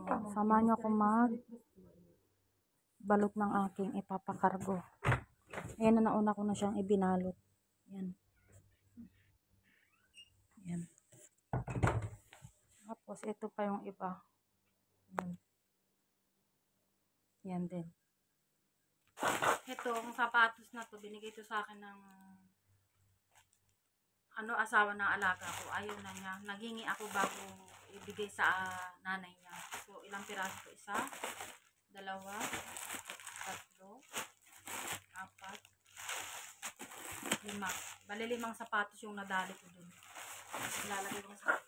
Samahan niyo ako mag balot ng aking ipapakargo. Ayan na, nauna ko na siyang ibinalot. Yan. Yan. Tapos ito pa yung iba. Yan. Yan din. Ito, ang sapatos na to, binigay ito sa akin ng asawa ng alaga ko. Ayaw na niya. Naghingi ako bago ibigay sa nanay niya. So, ilang piraso ko? Isa, dalawa, tatlo, apat, lima. Bali, 5 sapatos yung nadali ko dun. Ilalagay ko sa akin.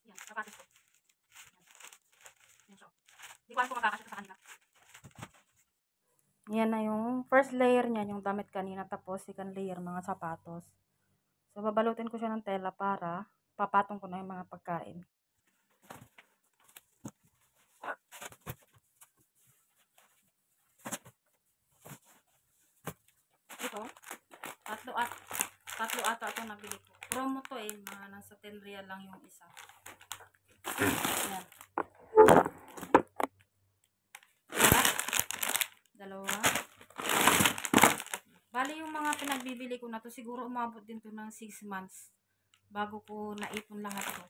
Yan, sapatos ko. Yan siya. Hindi ko alam kung magkakasya sa kanila. Yan na yung first layer niya, yung damit kanina. Tapos second layer, mga sapatos. So, babalutin ko siya ng tela para papatong ko na yung mga pagkain. Ito, tatlo ata ito nabili ko. Promo to mga nasa 10 real lang yung isa. Yan. Dalawa. Bali yung mga pinagbibili ko na to, siguro umabot din to ng 6 months bago ko naipon lahat to.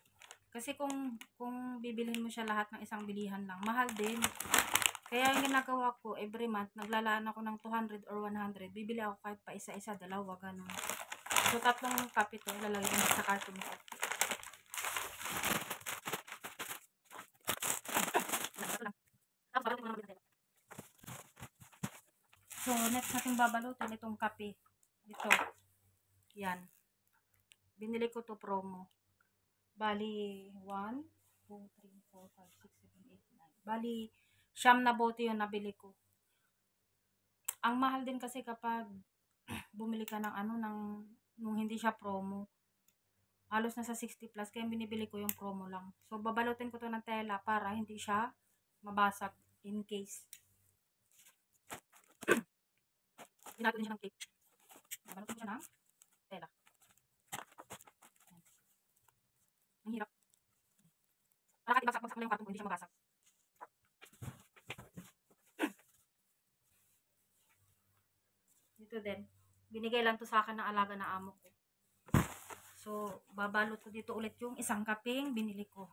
Kasi kung bibilhin mo siya lahat ng isang bilihan lang, mahal din. Kaya yung ginagawa ko, every month, naglalaan ako ng 200 or 100. Bibili ako kahit pa isa-isa, dalawa, ganun. So, 3 kape to, lalagay ko sa carton ko. So, next natin babalutin itong kape. Ito. Yan. Binili ko to promo. Bali, 1, 2, 3, 4, 5, 6, 7, 8, 9. Bali, 9 na bote yun nabili ko. Ang mahal din kasi kapag bumili ka ng nung hindi siya promo. Halos nasa 60 plus, kaya binibili ko yung promo lang. So, babalutin ko to ng tela para hindi siya mabasag in case. Ginagawa niya ng tape. Babalutin ko siya ng tela. Ang hirap. Para kahit bagsak-bagsak lang yung karton ko, hindi siya mabasag. Dito din. Binigay lang to sa akin ng alaga na amo ko. So, babalot ko dito ulit yung isang kapeng binili ko.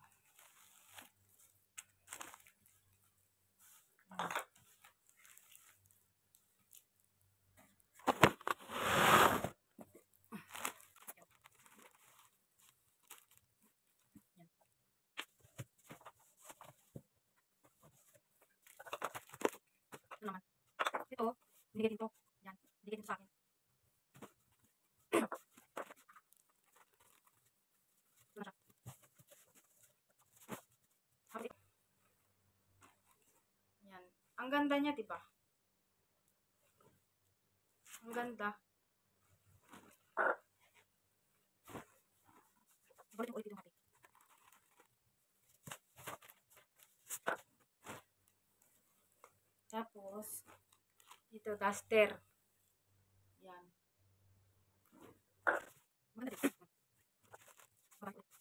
Ito naman. Ito, binigay dito. Yan, binigay dito sa akin. Ito na siya. Yan. Ang ganda niya, diba? Ang ganda. Balik ko ulit dito natin. Tapos, dito, duster. Yan. Maganda dito. Balik ulit.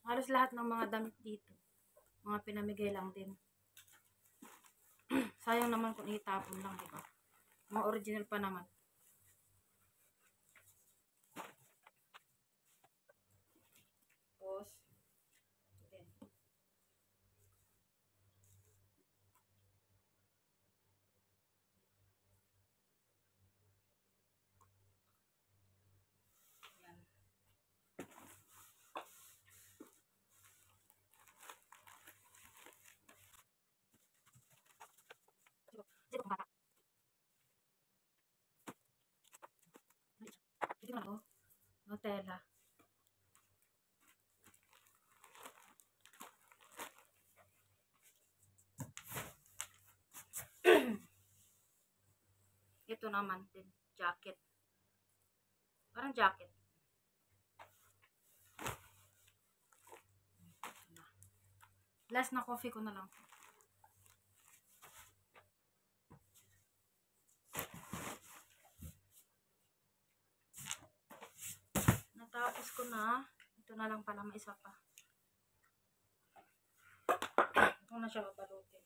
Halos lahat ng mga damit dito, mga pinamigay lang din. Sayang naman kung itapon lang, diba? Mga original pa naman. Tapos, din. Yan. Ito, Nutella. Ito naman din, jacket. Parang jacket. Last na coffee ko na lang. Natapos ko na. Ito na lang pala, may isa pa. Ito na siya babalutin.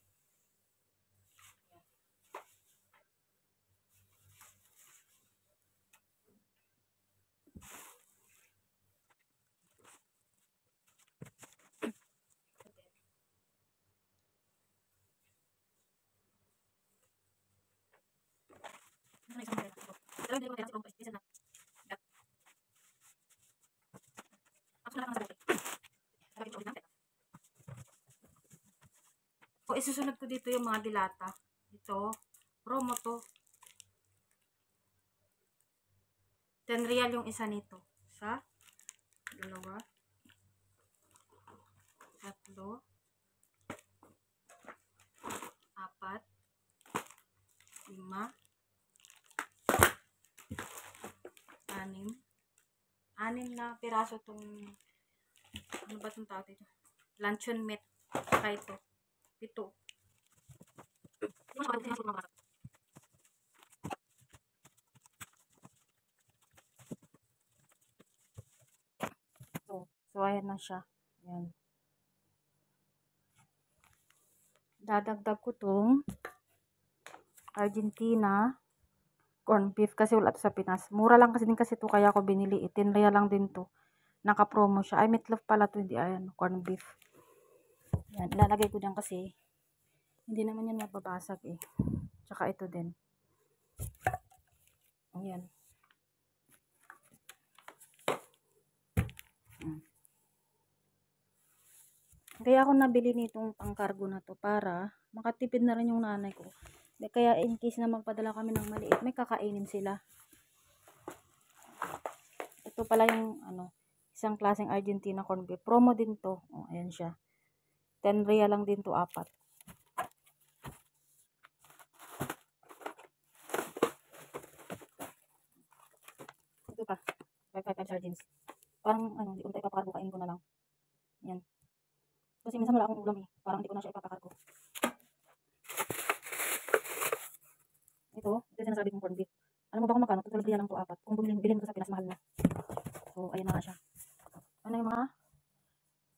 So, isusunod ko dito yung mga dilata. Ito, promo to. 10 real yung isa nito. Isa, dalawa, tatlo, apat, lima, anim. Anim na piraso tong, ano ba itong tawag ito? Luncheon meat. Saka ito. 7. So, ayan na siya. Ayan. Dadagdag ko tong Argentina corn beef kasi wala to sa Pinas. Mura lang kasi din kasi to kaya ako binili. 10 real lang din to. Naka-promo siya. Ay, meatloaf pala to. Hindi, ayan. Corn beef. Yan. Ilalagay ko dyan kasi hindi naman yan mababasag eh. Tsaka ito din. Ayan. Kaya ako nabili nitong pangkargo na to para makatipid na rin yung nanay ko. Kaya in case na magpadala kami ng maliit, may kakainin sila. Ito pala yung isang klaseng Argentina corn beef. Promo din to. Oh, ayan siya. 10 real lang din to, 4. Ito pa. 5 sardines. Parang hindi ko na ipapakargo, kain ko na lang. Yan. Kasi minsan wala akong ulam eh. Parang hindi ko na siya ipapakargo. Ito sinasabi kong corn beef. Alam mo ba kung magkano? 12 real lang to, 4. Kung bilhin ko sa Pinas, mahal na. So, ayan na nga siya. Ano yung mga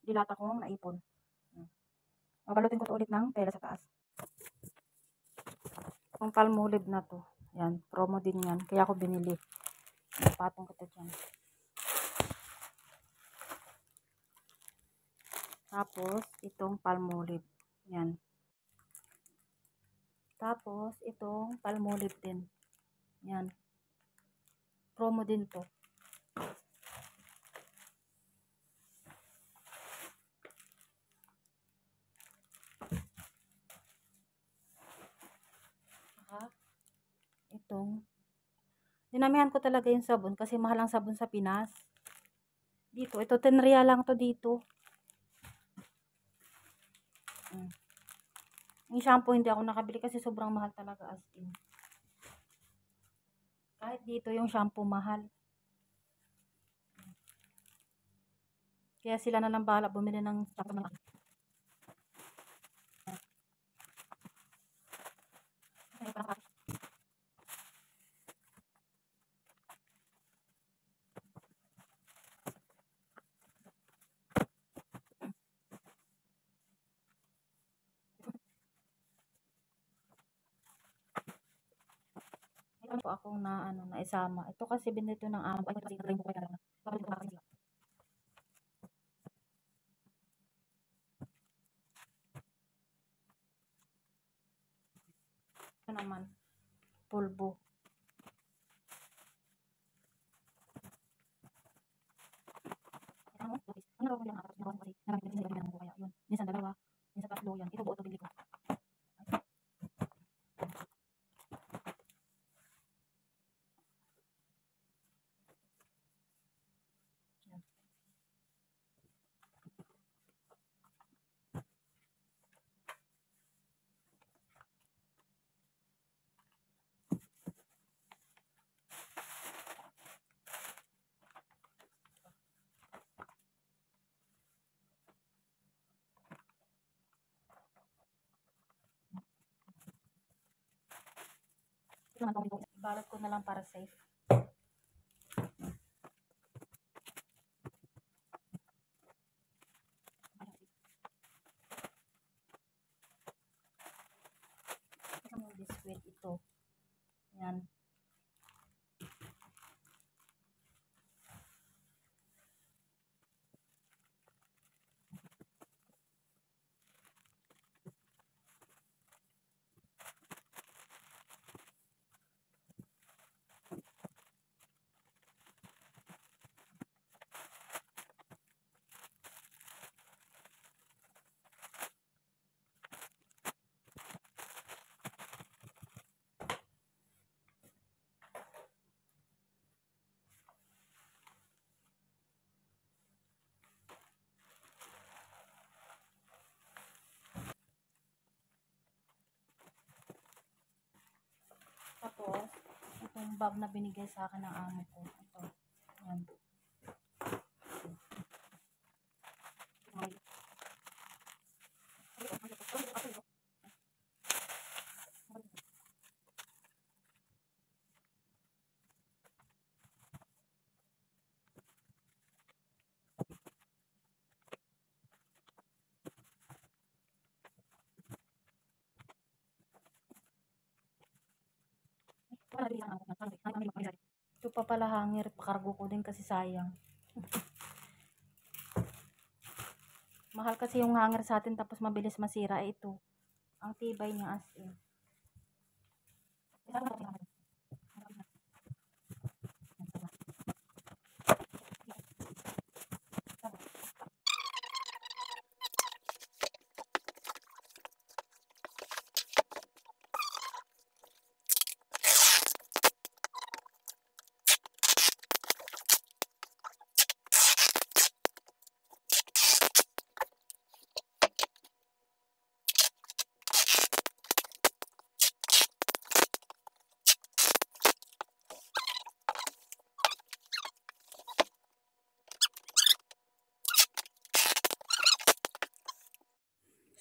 dilata kong naipon. Mabalutin ko to ulit ng tela sa taas. Itong palmolive na to. Yan, promo din yan. Kaya ako binili. Patong ko to dyan. Tapos, itong palmolive. Yan. Tapos, itong palmolive din. Yan. Promo din to. Itong dinamihan ko talaga yung sabon kasi mahal ang sabon sa Pinas. Dito, ito 10 real lang to dito. Yung shampoo hindi ako nakabili kasi sobrang mahal talaga as in. Kahit dito yung shampoo mahal. Kaya sila na lang bahala bumili ng shampoo na. Ito po akong na isama. Ito kasi binito ng amo. Ay, kasi nagray ko kaya lang. Bakit ko nakakasila? Ito naman, pulbo. Ano raw ko lang ako? Nakuha ko kasi nagamit kasi nila ko kaya yun. Minsan dalawa, minsan tatlo yan. Ito buo to bili ko. Balot ko na lang para safe. Biscuit ito. Yan. Tapos, itong bag na binigay sa akin ng amo ko. Ito. Yan. Ito pa pala hanger. Pakargo ko din kasi sayang. Mahal kasi yung hanger sa atin tapos mabilis masira. Ito. Ang tibay niya as in.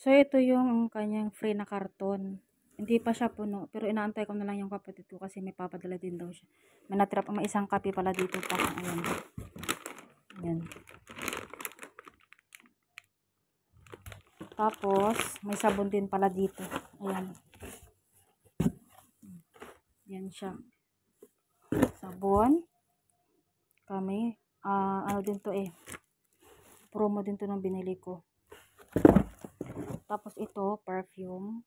So, ito yung kanyang free na karton. Hindi pa siya puno, pero inaantay ko na lang yung kapatid ko kasi may papadala din daw siya. May natira pa, may isang kape pala dito pa. Ayan. Ayan. Tapos, may sabon din pala dito. Ayan. Ayan siya. Sabon. Kami. Ano din to eh. Promo din to ng binili ko. Tapos ito, perfume.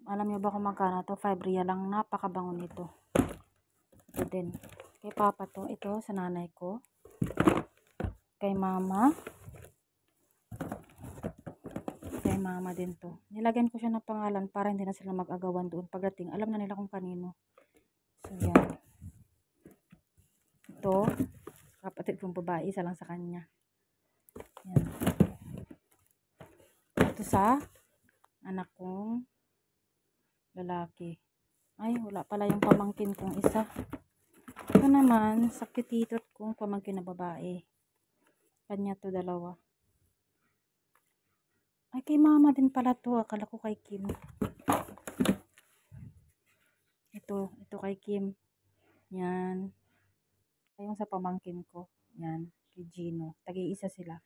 Alam niyo ba kung magkano to? 5 real lang. Napakabango nito. Ito din. Kay papa to. Ito sa nanay ko. Kay mama. Kay mama din to. Nilagyan ko siya ng pangalan para hindi na sila mag-agawan doon. Pagdating, alam na nila kung kanino. So, yan. Ito. Kapatid kong babae. Isa lang sa kanya. Yan. Ito sa anak kong lalaki. Ay, wala pala yung pamangkin kong isa. Ito naman, sa kititot kong pamangkin na babae. Kanya to dalawa. Ay, kay mama din pala to. Akala ko kay Kim. Ito kay Kim. Yan. Yung sa pamangkin ko. Yan, kay Gino. Tagi-isa sila.